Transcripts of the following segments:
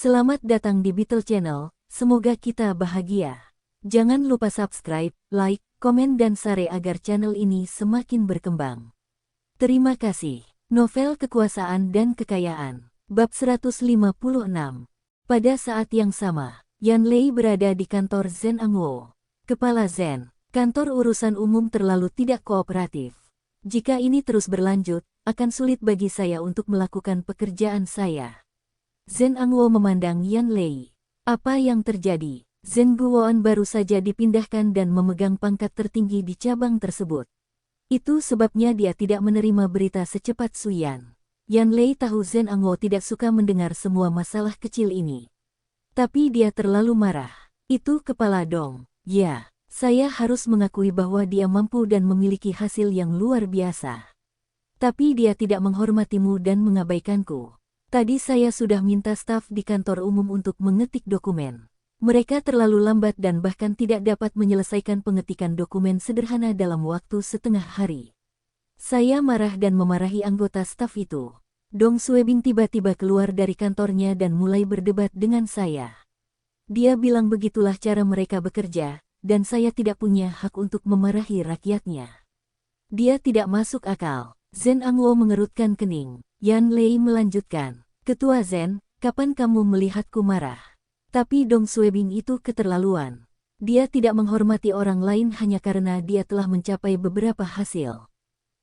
Selamat datang di Beetle Channel, semoga kita bahagia. Jangan lupa subscribe, like, komen dan share agar channel ini semakin berkembang. Terima kasih. Novel Kekuasaan dan Kekayaan, Bab 156. Pada saat yang sama, Yan Lei berada di kantor Zhen Angwo. Kepala Zhen, kantor urusan umum terlalu tidak kooperatif. Jika ini terus berlanjut, akan sulit bagi saya untuk melakukan pekerjaan saya. Zhen Angwo memandang Yan Lei. Apa yang terjadi? Zhen Guoan baru saja dipindahkan dan memegang pangkat tertinggi di cabang tersebut. Itu sebabnya dia tidak menerima berita secepat Suyan. Yan Lei tahu Zhen Angwo tidak suka mendengar semua masalah kecil ini. Tapi dia terlalu marah. Itu kepala Dong. Ya, saya harus mengakui bahwa dia mampu dan memiliki hasil yang luar biasa. Tapi dia tidak menghormatimu dan mengabaikanku. Tadi saya sudah minta staf di kantor umum untuk mengetik dokumen. Mereka terlalu lambat dan bahkan tidak dapat menyelesaikan pengetikan dokumen sederhana dalam waktu setengah hari. Saya marah dan memarahi anggota staf itu. Dong Suebing tiba-tiba keluar dari kantornya dan mulai berdebat dengan saya. Dia bilang begitulah cara mereka bekerja, dan saya tidak punya hak untuk memarahi rakyatnya. Dia tidak masuk akal. Zhen Angwo mengerutkan kening. Yan Lei melanjutkan. Ketua Zhen, kapan kamu melihatku marah? Tapi Dong Suebing itu keterlaluan. Dia tidak menghormati orang lain hanya karena dia telah mencapai beberapa hasil.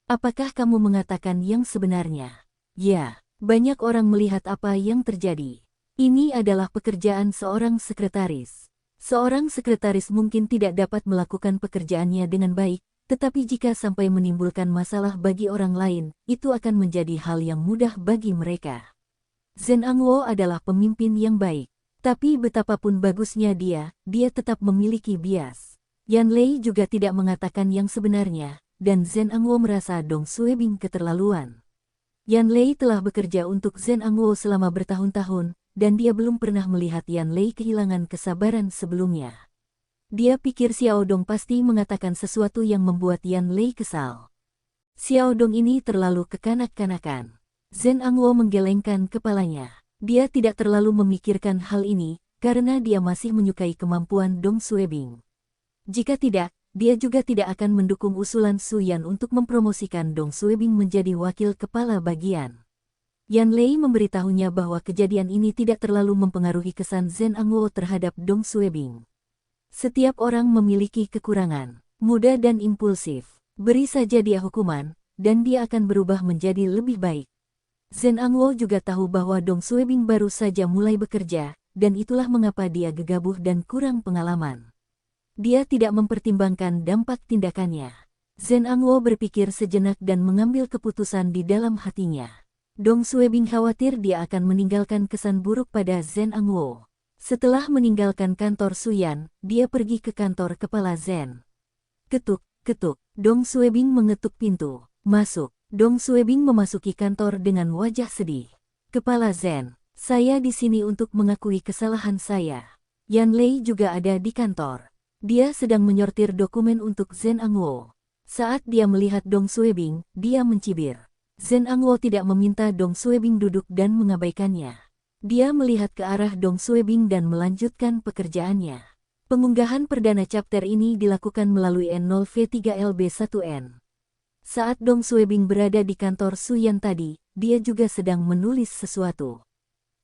Apakah kamu mengatakan yang sebenarnya? Ya, banyak orang melihat apa yang terjadi. Ini adalah pekerjaan seorang sekretaris. Seorang sekretaris mungkin tidak dapat melakukan pekerjaannya dengan baik, tetapi jika sampai menimbulkan masalah bagi orang lain, itu akan menjadi hal yang mudah bagi mereka. Zhen Angwo adalah pemimpin yang baik. Tapi betapapun bagusnya dia tetap memiliki bias. Yan Lei juga tidak mengatakan yang sebenarnya, dan Zhen Angwo merasa Dong Suebing keterlaluan. Yan Lei telah bekerja untuk Zhen Angwo selama bertahun-tahun, dan dia belum pernah melihat Yan Lei kehilangan kesabaran sebelumnya. Dia pikir Xiao Dong pasti mengatakan sesuatu yang membuat Yan Lei kesal. Xiao Dong ini terlalu kekanak-kanakan. Zhen Angwo menggelengkan kepalanya. Dia tidak terlalu memikirkan hal ini, karena dia masih menyukai kemampuan Dong Suebing. Jika tidak, dia juga tidak akan mendukung usulan Su Yan untuk mempromosikan Dong Suebing menjadi wakil kepala bagian. Yan Lei memberitahunya bahwa kejadian ini tidak terlalu mempengaruhi kesan Zhen Angwo terhadap Dong Suebing. Setiap orang memiliki kekurangan, muda dan impulsif. Beri saja dia hukuman, dan dia akan berubah menjadi lebih baik. Zhen Angwo juga tahu bahwa Dong Suebing baru saja mulai bekerja, dan itulah mengapa dia gegabah dan kurang pengalaman. Dia tidak mempertimbangkan dampak tindakannya. Zhen Angwo berpikir sejenak dan mengambil keputusan di dalam hatinya. Dong Suebing khawatir dia akan meninggalkan kesan buruk pada Zhen Angwo. Setelah meninggalkan kantor Suyan, dia pergi ke kantor kepala Zhen. Ketuk, ketuk, Dong Suebing mengetuk pintu. Masuk. Dong Suebing memasuki kantor dengan wajah sedih. Kepala Zhen, saya di sini untuk mengakui kesalahan saya. Yan Lei juga ada di kantor. Dia sedang menyortir dokumen untuk Zhen Angwo. Saat dia melihat Dong Suebing, dia mencibir. Zhen Angwo tidak meminta Dong Suebing duduk dan mengabaikannya. Dia melihat ke arah Dong Suebing dan melanjutkan pekerjaannya. Pengunggahan perdana chapter ini dilakukan melalui N0V3LB1N. Saat Dong Suebing berada di kantor Su Yan tadi, dia juga sedang menulis sesuatu.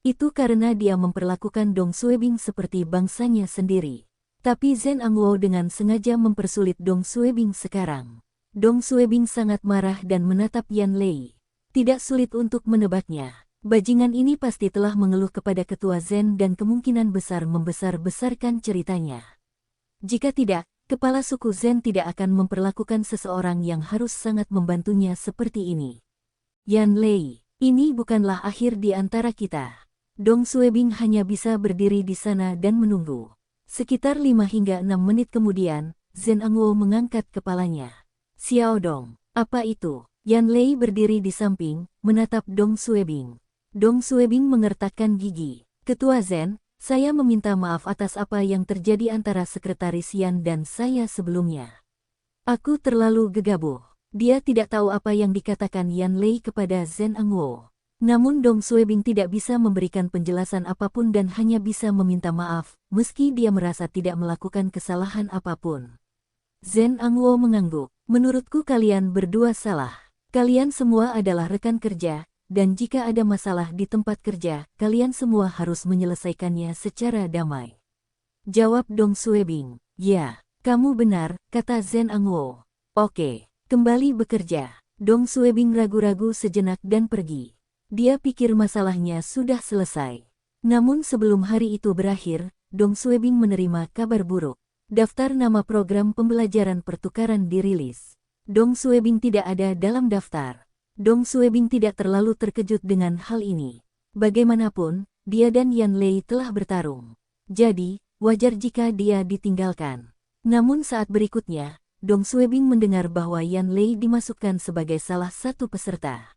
Itu karena dia memperlakukan Dong Suebing seperti bangsanya sendiri. Tapi Zhen Angwo dengan sengaja mempersulit Dong Suebing sekarang. Dong Suebing sangat marah dan menatap Yan Lei. Tidak sulit untuk menebaknya. Bajingan ini pasti telah mengeluh kepada ketua Zhen dan kemungkinan besar membesar-besarkan ceritanya. Jika tidak, kepala suku Zhen tidak akan memperlakukan seseorang yang harus sangat membantunya seperti ini. Yan Lei, ini bukanlah akhir di antara kita. Dong Suebing hanya bisa berdiri di sana dan menunggu. Sekitar 5 hingga 6 menit kemudian, Zhen Angwo mengangkat kepalanya. Xiao Dong, apa itu? Yan Lei berdiri di samping, menatap Dong Suebing. Dong Suebing mengertakkan gigi. Ketua Zhen, saya meminta maaf atas apa yang terjadi antara Sekretaris Yan dan saya sebelumnya. Aku terlalu gegabah. Dia tidak tahu apa yang dikatakan Yan Lei kepada Zhen Angwo. Namun Dong Suebing tidak bisa memberikan penjelasan apapun dan hanya bisa meminta maaf, meski dia merasa tidak melakukan kesalahan apapun. Zhen Angwo mengangguk. Menurutku kalian berdua salah. Kalian semua adalah rekan kerja, dan jika ada masalah di tempat kerja, kalian semua harus menyelesaikannya secara damai. Jawab Dong Suebing. Ya, kamu benar, kata Zhen Angwo. Oke, kembali bekerja. Dong Suebing ragu-ragu sejenak dan pergi. Dia pikir masalahnya sudah selesai. Namun sebelum hari itu berakhir, Dong Suebing menerima kabar buruk. Daftar nama program pembelajaran pertukaran dirilis. Dong Suebing tidak ada dalam daftar. Dong Suebing tidak terlalu terkejut dengan hal ini. Bagaimanapun, dia dan Yan Lei telah bertarung. Jadi, wajar jika dia ditinggalkan. Namun saat berikutnya, Dong Suebing mendengar bahwa Yan Lei dimasukkan sebagai salah satu peserta.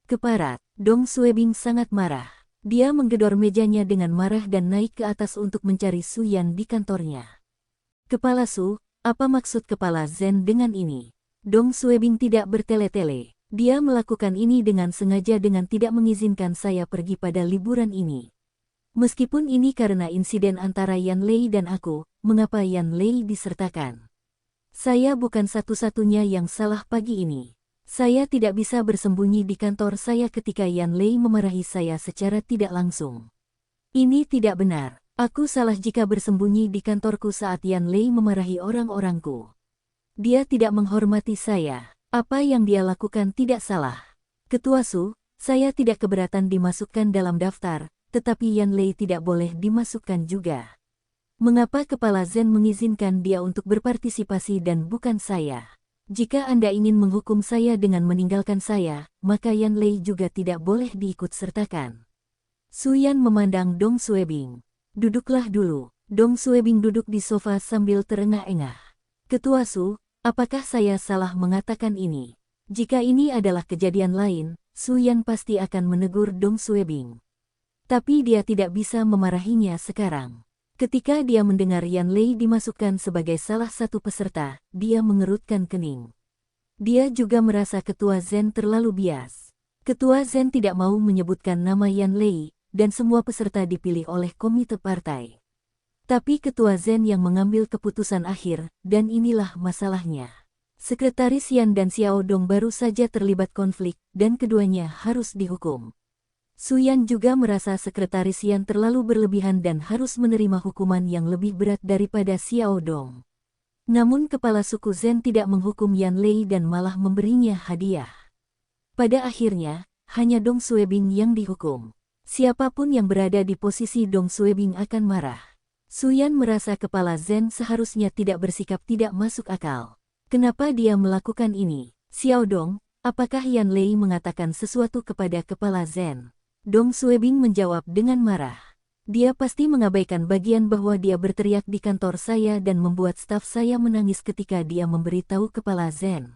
Keparat, Dong Suebing sangat marah. Dia menggedor mejanya dengan marah dan naik ke atas untuk mencari Su Yan di kantornya. Kepala Su, apa maksud Kepala Zhen dengan ini? Dong Suebing tidak bertele-tele. Dia melakukan ini dengan sengaja dengan tidak mengizinkan saya pergi pada liburan ini. Meskipun ini karena insiden antara Yan Lei dan aku, mengapa Yan Lei disertakan? Saya bukan satu-satunya yang salah pagi ini. Saya tidak bisa bersembunyi di kantor saya ketika Yan Lei memarahi saya secara tidak langsung. Ini tidak benar. Aku salah jika bersembunyi di kantorku saat Yan Lei memarahi orang-orangku. Dia tidak menghormati saya. Apa yang dia lakukan tidak salah. Ketua Su, saya tidak keberatan dimasukkan dalam daftar, tetapi Yan Lei tidak boleh dimasukkan juga. Mengapa Kepala Zhen mengizinkan dia untuk berpartisipasi dan bukan saya? Jika Anda ingin menghukum saya dengan meninggalkan saya, maka Yan Lei juga tidak boleh diikut sertakan. Su Yan memandang Dong Suebing. Duduklah dulu. Dong Suebing duduk di sofa sambil terengah-engah. Ketua Su, apakah saya salah mengatakan ini? Jika ini adalah kejadian lain, Su Yan pasti akan menegur Dong Suebing. Tapi dia tidak bisa memarahinya sekarang. Ketika dia mendengar Yan Lei dimasukkan sebagai salah satu peserta, dia mengerutkan kening. Dia juga merasa Ketua Zhen terlalu bias. Ketua Zhen tidak mau menyebutkan nama Yan Lei, dan semua peserta dipilih oleh komite partai. Tapi Ketua Zhen yang mengambil keputusan akhir, dan inilah masalahnya. Sekretaris Yan dan Xiao Dong baru saja terlibat konflik, dan keduanya harus dihukum. Su Yan juga merasa Sekretaris Yan terlalu berlebihan dan harus menerima hukuman yang lebih berat daripada Xiao Dong. Namun kepala suku Zhen tidak menghukum Yan Lei dan malah memberinya hadiah. Pada akhirnya, hanya Dong Suebing yang dihukum. Siapapun yang berada di posisi Dong Suebing akan marah. Su Yan merasa Kepala Zhen seharusnya tidak bersikap tidak masuk akal. Kenapa dia melakukan ini? Xiao Dong, apakah Yan Lei mengatakan sesuatu kepada Kepala Zhen? Dong Suebing menjawab dengan marah. Dia pasti mengabaikan bagian bahwa dia berteriak di kantor saya dan membuat staf saya menangis ketika dia memberitahu Kepala Zhen.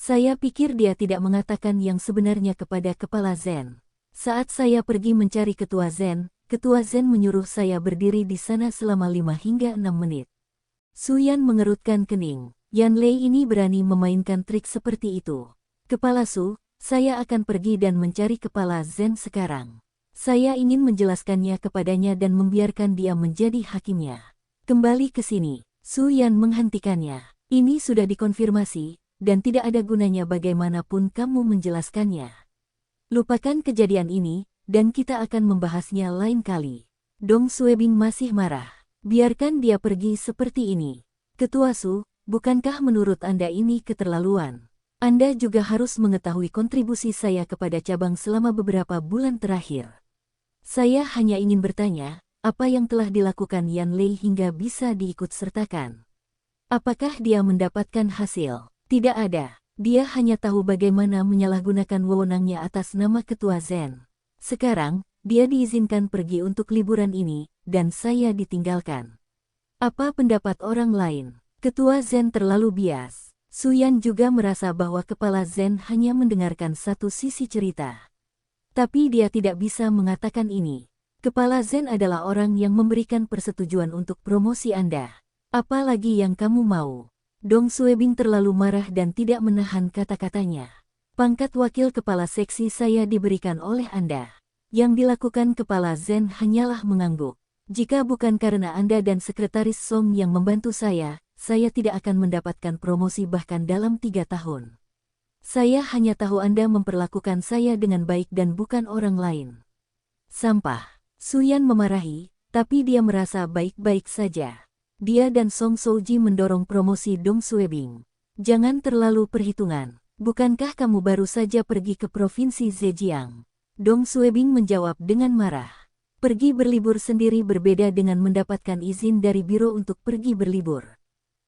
Saya pikir dia tidak mengatakan yang sebenarnya kepada Kepala Zhen. Saat saya pergi mencari Ketua Zhen menyuruh saya berdiri di sana selama 5 hingga 6 menit. Su Yan mengerutkan kening. Yan Lei ini berani memainkan trik seperti itu. Kepala Su, saya akan pergi dan mencari Kepala Zhen sekarang. Saya ingin menjelaskannya kepadanya dan membiarkan dia menjadi hakimnya. Kembali ke sini. Su Yan menghentikannya. Ini sudah dikonfirmasi, dan tidak ada gunanya bagaimanapun kamu menjelaskannya. Lupakan kejadian ini, dan kita akan membahasnya lain kali. Dong Suebing masih marah. Biarkan dia pergi seperti ini. Ketua Su, bukankah menurut Anda ini keterlaluan? Anda juga harus mengetahui kontribusi saya kepada cabang selama beberapa bulan terakhir. Saya hanya ingin bertanya, apa yang telah dilakukan Yan Lei hingga bisa diikut sertakan? Apakah dia mendapatkan hasil? Tidak ada. Dia hanya tahu bagaimana menyalahgunakan wewenangnya atas nama Ketua Zhen. Sekarang, dia diizinkan pergi untuk liburan ini, dan saya ditinggalkan. Apa pendapat orang lain? Ketua Zhen terlalu bias. Su Yan juga merasa bahwa Kepala Zhen hanya mendengarkan satu sisi cerita. Tapi dia tidak bisa mengatakan ini. Kepala Zhen adalah orang yang memberikan persetujuan untuk promosi Anda. Apa lagi yang kamu mau? Dong Suebing terlalu marah dan tidak menahan kata-katanya. Pangkat wakil kepala seksi saya diberikan oleh Anda. Yang dilakukan Kepala Zen hanyalah mengangguk. Jika bukan karena Anda dan Sekretaris Song yang membantu saya tidak akan mendapatkan promosi bahkan dalam 3 tahun. Saya hanya tahu Anda memperlakukan saya dengan baik dan bukan orang lain. Sampah. Suyan memarahi, tapi dia merasa baik-baik saja. Dia dan Song Souji mendorong promosi Dong Suebing. Jangan terlalu perhitungan. Bukankah kamu baru saja pergi ke Provinsi Zhejiang? Dong Suebing menjawab dengan marah. Pergi berlibur sendiri berbeda dengan mendapatkan izin dari biro untuk pergi berlibur.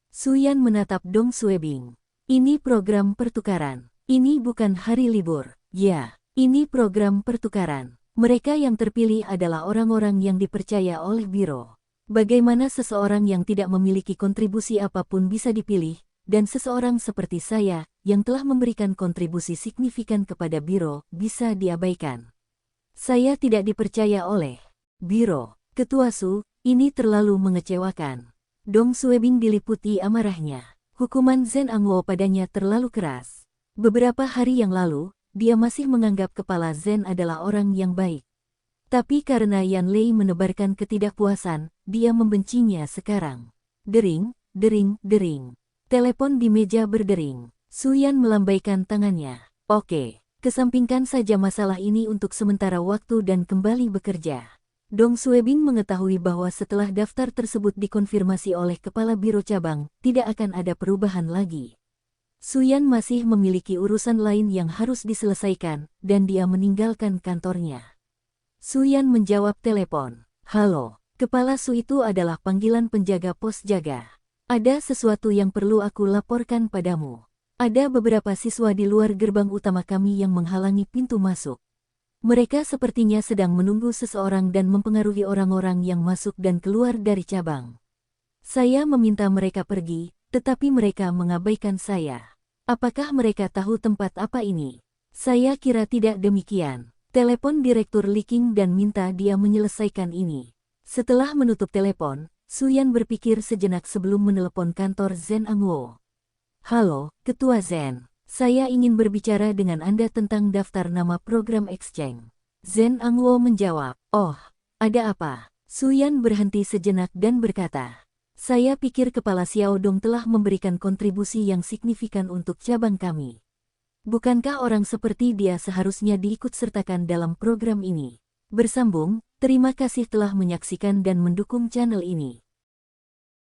Suyan menatap Dong Suebing. Ini program pertukaran. Ini bukan hari libur. Ya, ini program pertukaran. Mereka yang terpilih adalah orang-orang yang dipercaya oleh biro. Bagaimana seseorang yang tidak memiliki kontribusi apapun bisa dipilih, dan seseorang seperti saya, yang telah memberikan kontribusi signifikan kepada biro, bisa diabaikan. Saya tidak dipercaya oleh biro. Ketua Su, ini terlalu mengecewakan. Dong Suebing diliputi amarahnya. Hukuman Zen Angwo padanya terlalu keras. Beberapa hari yang lalu, dia masih menganggap Kepala Zen adalah orang yang baik. Tapi karena Yan Lei menebarkan ketidakpuasan, dia membencinya sekarang. Dering, dering, dering. Telepon di meja berdering. Suyan melambaikan tangannya. Oke, kesampingkan saja masalah ini untuk sementara waktu dan kembali bekerja. Dong Suebing mengetahui bahwa setelah daftar tersebut dikonfirmasi oleh Kepala Biro Cabang, tidak akan ada perubahan lagi. Suyan masih memiliki urusan lain yang harus diselesaikan, dan dia meninggalkan kantornya. Suyan menjawab telepon. Halo, Kepala Su itu adalah panggilan penjaga pos jaga. Ada sesuatu yang perlu aku laporkan padamu. Ada beberapa siswa di luar gerbang utama kami yang menghalangi pintu masuk. Mereka sepertinya sedang menunggu seseorang dan mempengaruhi orang-orang yang masuk dan keluar dari cabang. Saya meminta mereka pergi, tetapi mereka mengabaikan saya. Apakah mereka tahu tempat apa ini? Saya kira tidak demikian. Telepon Direktur Liking dan minta dia menyelesaikan ini. Setelah menutup telepon, Suyan berpikir sejenak sebelum menelepon kantor Zen Angwo. Halo, Ketua Zen. Saya ingin berbicara dengan Anda tentang daftar nama program exchange. Zen Angwo menjawab, oh, ada apa? Suyan berhenti sejenak dan berkata, saya pikir Kepala Xiaodong telah memberikan kontribusi yang signifikan untuk cabang kami. Bukankah orang seperti dia seharusnya diikut-sertakan dalam program ini? Bersambung, terima kasih telah menyaksikan dan mendukung channel ini.